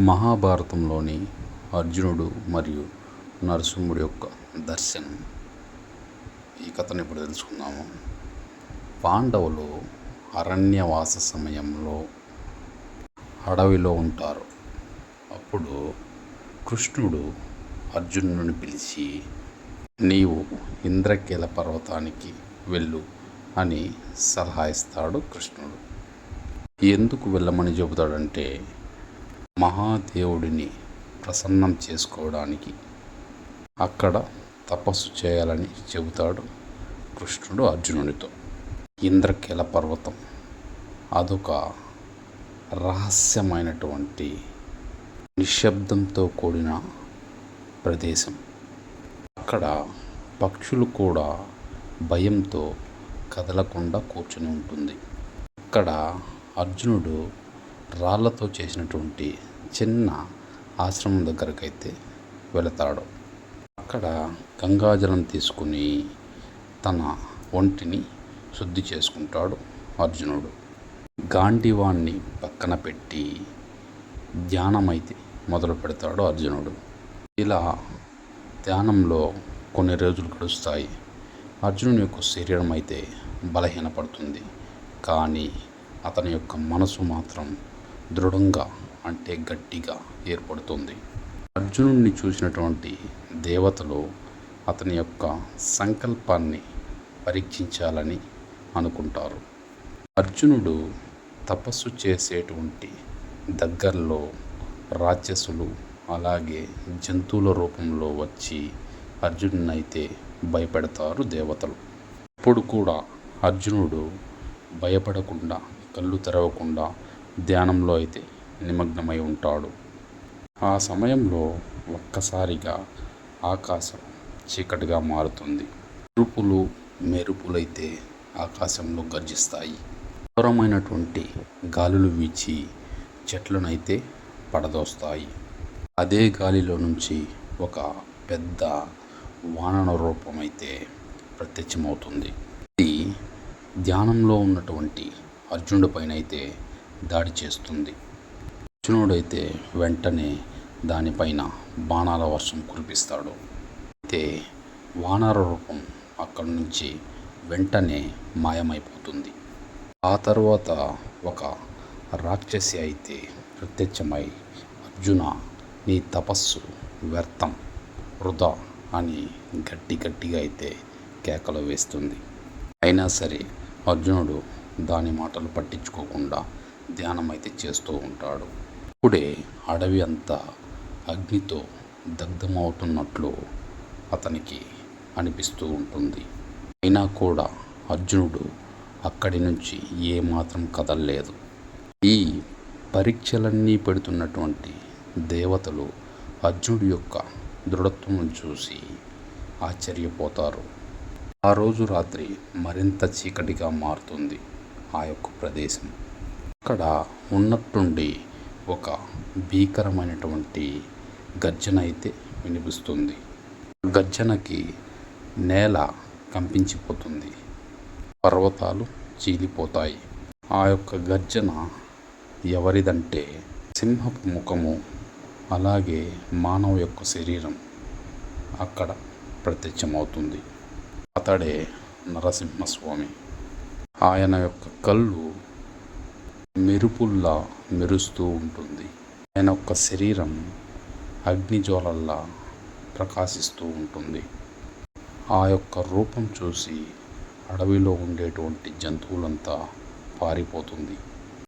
మహాభారతంలోని అర్జునుడు మరియు నరసింహుడి యొక్క దర్శనం. ఈ కథను ఇప్పుడు తెలుసుకుందాము. పాండవులు అరణ్యవాస సమయంలో అడవిలో ఉంటారు. అప్పుడు కృష్ణుడు అర్జునుడిని పిలిచి, నీవు ఇంద్రకీల పర్వతానికి వెళ్ళు అని సలహా ఇస్తాడు. కృష్ణుడు ఎందుకు వెళ్ళమని చెబుతాడంటే, మహాదేవుడిని ప్రసన్నం చేసుకోవడానికి అక్కడ తపస్సు చేయాలని చెబుతాడు కృష్ణుడు అర్జునుడితో. ఇంద్రకీల పర్వతం అదొక రహస్యమైనటువంటి నిశ్శబ్దంతో కూడిన ప్రదేశం. అక్కడ పక్షులు కూడా భయంతో కదలకుండా కూర్చుని ఉంటుంది. అక్కడ అర్జునుడు రాళ్లతో చేసినటువంటి చిన్న ఆశ్రమం దగ్గరకైతే వెళతాడు. అక్కడ గంగాజలం తీసుకుని తన ఒంటిని శుద్ధి చేసుకుంటాడు అర్జునుడు. గాంధీవాన్ని పక్కన పెట్టి ధ్యానమైతే మొదలు పెడతాడు అర్జునుడు. ఇలా ధ్యానంలో కొన్ని రోజులు గడుస్తాయి. అర్జునుని యొక్క శరీరం అయితే బలహీనపడుతుంది, కానీ అతని యొక్క మనసు మాత్రం దృఢంగా, అంటే గట్టిగా ఏర్పడుతుంది. అర్జునుడిని చూసినటువంటి దేవతలు అతని యొక్క సంకల్పాన్ని పరీక్షించాలని అనుకుంటారు. అర్జునుడు తపస్సు చేసేటువంటి దగ్గరలో రాక్షసులు అలాగే జంతువుల రూపంలో వచ్చి అర్జునుడిని అయితే భయపెడతారు దేవతలు. ఇప్పుడు కూడా అర్జునుడు భయపడకుండా, కళ్ళు తెరవకుండా ధ్యానంలో అయితే నిమగ్నమై ఉంటాడు. ఆ సమయంలో ఒక్కసారిగా ఆకాశం చీకటిగా మారుతుంది. మెరుపులైతే ఆకాశంలో గర్జిస్తాయి. ఘోరమైనటువంటి గాలులు వీచి చెట్లనైతే పడదోస్తాయి. అదే గాలిలో నుంచి ఒక పెద్ద వానర రూపమైతే ప్రత్యక్షమవుతుంది. ఇది ధ్యానంలో ఉన్నటువంటి అర్జునుడి పైన అయితే దాడి చేస్తుంది. అర్జునుడైతే వెంటనే దానిపైన బాణాల వర్షం కురిపిస్తాడు. అయితే వానర రూపం అక్కడి నుంచి వెంటనే మాయమైపోతుంది. ఆ తర్వాత ఒక రాక్షసి అయితే ప్రత్యక్షమై, అర్జున, నీ తపస్సు వ్యర్థం, వృధా అని గట్టిగా అయితే కేకలు వేస్తుంది. అయినా సరే అర్జునుడు దాని మాటలు పట్టించుకోకుండా ధ్యానం అయితే చేస్తూ ఉంటాడు. ఇప్పుడే అడవి అంతా అగ్నితో దగ్ధమవుతున్నట్లు అతనికి అనిపిస్తూ ఉంటుంది. అయినా కూడా అర్జునుడు అక్కడి నుంచి ఏమాత్రం కదలలేదు. ఈ పరీక్షలన్నీ పెడుతున్నటువంటి దేవతలు అర్జునుడి యొక్క దృఢత్వం చూసి ఆశ్చర్యపోతారు. ఆ రోజు రాత్రి మరింత చీకటిగా మారుతుంది ఆ యొక్క ప్రదేశం. అక్కడ ఉన్నట్టుండి ఒక భీకరమైనటువంటి గర్జన అయితే వినిపిస్తుంది. గర్జనకి నేల కంపించిపోతుంది, పర్వతాలు చీలిపోతాయి. ఆ యొక్క గర్జన ఎవరిదంటే, సింహపు ముఖము అలాగే మానవ యొక్క శరీరం అక్కడ ప్రత్యక్షమవుతుంది. అతడే నరసింహస్వామి. ఆయన యొక్క కళ్ళు మెరుపుల్లా మెరుస్తూ ఉంటుంది. ఆయన యొక్క శరీరం అగ్నిజ్వాలల్లా ప్రకాశిస్తూ ఉంటుంది. ఆ యొక్క రూపం చూసి అడవిలో ఉండేటువంటి జంతువులంతా పారిపోతుంది.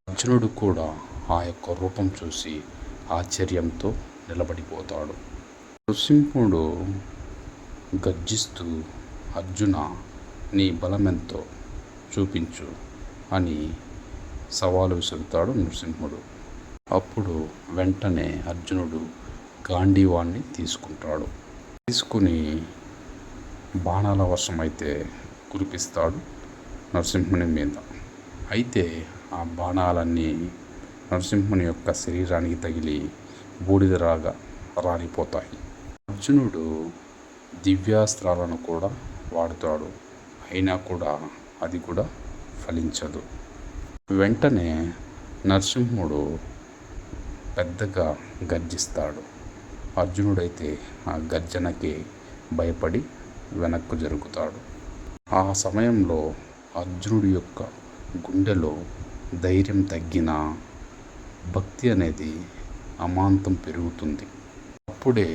అర్జునుడు కూడా ఆ యొక్క రూపం చూసి ఆశ్చర్యంతో నిలబడిపోతాడు. నృసింహుడు గర్జిస్తూ, అర్జున, నీ బలమెంతో చూపించు అని సవాలు విసురుతాడు నృసింహుడు. అప్పుడు వెంటనే అర్జునుడు గాంధీవాన్ని తీసుకుంటాడు. తీసుకుని బాణాల వర్షం అయితే కురిపిస్తాడు నరసింహుని మీద. అయితే ఆ బాణాలన్నీ నరసింహుని యొక్క శరీరానికి తగిలి బూడిదరాగా రాలిపోతాయి. అర్జునుడు దివ్యాస్త్రాలను కూడా వాడుతాడు. అయినా కూడా అది కూడా ఫలించదు. వెంటనే నరసింహుడు పెద్దగా గర్జిస్తాడు. అర్జునుడైతే ఆ గర్జనకి భయపడి వెనక్కు జరుగుతాడు. ఆ సమయంలో అర్జునుడి యొక్క గుండెలో ధైర్యం తగ్గినా భక్తి అనేది అమాంతం పెరుగుతుంది. అప్పుడే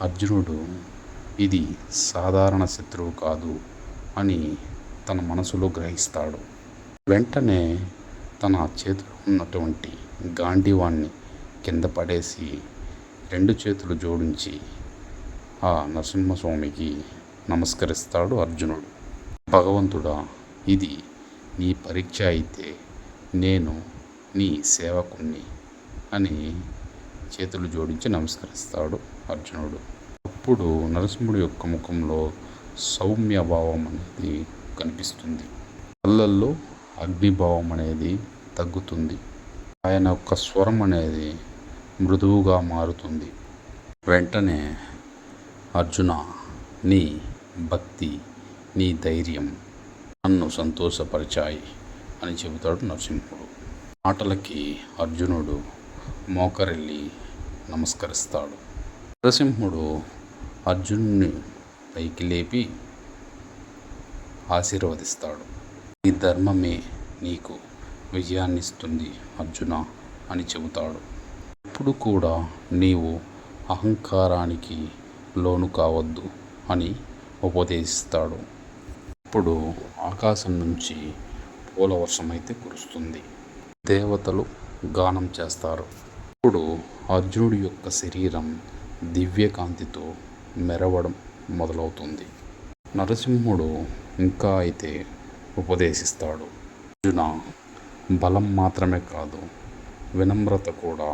అర్జునుడు ఇది సాధారణ శత్రువు కాదు అని తన మనసులో గ్రహిస్తాడు. వెంటనే తన చేతిలో ఉన్నటువంటి గాంధీవాన్ని కింద పడేసి 2 చేతులు జోడించి ఆ నరసింహస్వామికి నమస్కరిస్తాడు అర్జునుడు. భగవంతుడా, ఇది నీ పరీక్ష అయితే నేను నీ సేవకుణ్ణి అని చేతులు జోడించి నమస్కరిస్తాడు అర్జునుడు. అప్పుడు నరసింహుడి యొక్క ముఖంలో సౌమ్యభావం అనేది కనిపిస్తుంది. కళ్ళల్లో అగ్నిభావం అనేది తగ్గుతుంది. ఆయన యొక్క స్వరం అనేది మృదువుగా మారుతుంది. వెంటనే అర్జున, నీ భక్తి, నీ ధైర్యం నన్ను సంతోషపరిచాయి అని చెబుతాడు నరసింహుడు. మాటలకి అర్జునుడు మోకరిల్లి నమస్కరిస్తాడు. నరసింహుడు అర్జునుని పైకి లేపి ఆశీర్వదిస్తాడు. ఈ ధర్మమే నీకు విజయాన్నిస్తుంది అర్జున అని చెబుతాడు. ఇప్పుడు కూడా నీవు అహంకారానికి లోను కావద్దు అని ఉపదేశిస్తాడు. ఇప్పుడు ఆకాశం నుంచి పూల వర్షమైతే కురుస్తుంది. దేవతలు గానం చేస్తారు. ఇప్పుడు అర్జునుడి యొక్క శరీరం దివ్యకాంతితో మెరవడం మొదలవుతుంది. నరసింహుడు ఇంకా అయితే ఉపదేశిస్తాడు. అర్జున, బలం మాత్రమే కాదు, వినమ్రత కూడా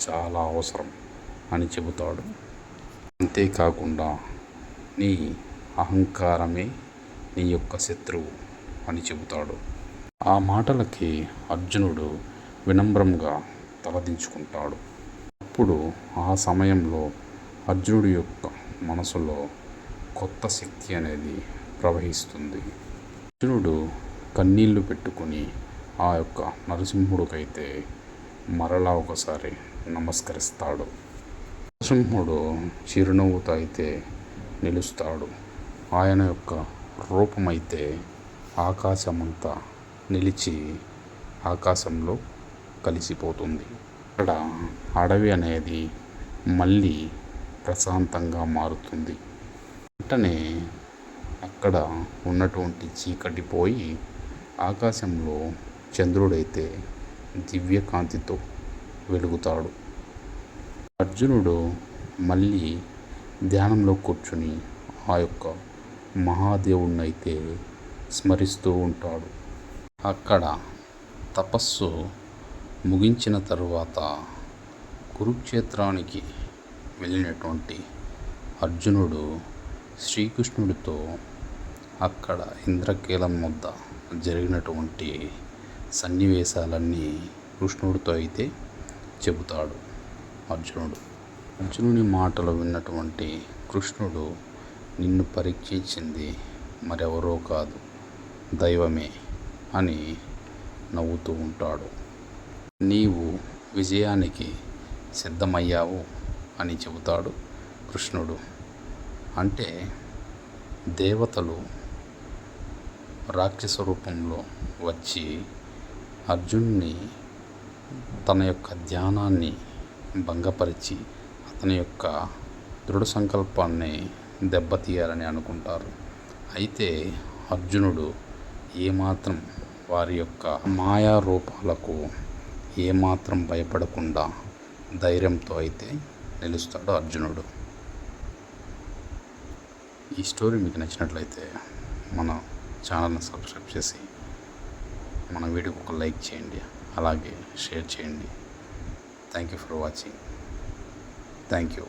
చాలా అవసరం అని చెబుతాడు. అంతేకాకుండా నీ అహంకారమే నీ యొక్క శత్రువు అని చెబుతాడు. ఆ మాటలకి అర్జునుడు వినమ్రంగా తలదించుకుంటాడు. అప్పుడు ఆ సమయంలో అర్జునుడి యొక్క మనసులో కొత్త శక్తి అనేది ప్రవహిస్తుంది. అర్జునుడు కన్నీళ్లు పెట్టుకుని ఆ యొక్క నరసింహుడికైతే మరలా ఒకసారి నమస్కరిస్తాడు. నరసింహుడు చిరునవ్వుతో అయితే నిలుస్తాడు. ఆయన యొక్క రూపమైతే ఆకాశమంతా నిలిచి ఆకాశంలో కలిసిపోతుంది. అక్కడ అడవి అనేది మళ్ళీ ప్రశాంతంగా మారుతుంది. వెంటనే అక్కడ ఉన్నటువంటి చీకటి పోయి ఆకాశంలో చంద్రుడైతే దివ్యకాంతితో వెలుగుతాడు. అర్జునుడు మళ్ళీ ధ్యానంలో కూర్చుని ఆ యొక్క మహాదేవుణ్ణి అయితే స్మరిస్తూ ఉంటాడు. అక్కడ తపస్సు ముగించిన తరువాత కురుక్షేత్రానికి వెళ్ళినటువంటి అర్జునుడు శ్రీకృష్ణుడితో అక్కడ ఇంద్రకీలం వద్ద జరిగినటువంటి సన్నివేశాలన్నీ కృష్ణుడితో అయితే చెబుతాడు అర్జునుడు. అర్జునుని మాటలు విన్నటువంటి కృష్ణుడు, నిన్ను పరీక్షించింది మరెవరో కాదు, దైవమే అని నవ్వుతూ ఉంటాడు. నీవు విజయానికి సిద్ధమయ్యావు అని చెబుతాడు కృష్ణుడు. అంటే దేవతలు రాక్షస రూపంలో వచ్చి అర్జునుని తన యొక్క ధ్యానాన్ని భంగపరిచి అతని యొక్క దృఢ సంకల్పాన్ని దెబ్బతీయాలని అనుకుంటారు. అయితే అర్జునుడు ఏమాత్రం వారి యొక్క మాయా రూపాలకు ఏమాత్రం భయపడకుండా ధైర్యంతో అయితే నిలుస్తాడు అర్జునుడు. ఈ స్టోరీ మీకు నచ్చినట్లయితే మన ఛానల్ని సబ్స్క్రైబ్ చేసి మన వీడియోకి ఒక లైక్ చేయండి, అలాగే షేర్ చేయండి. Thank you for watching. Thank you.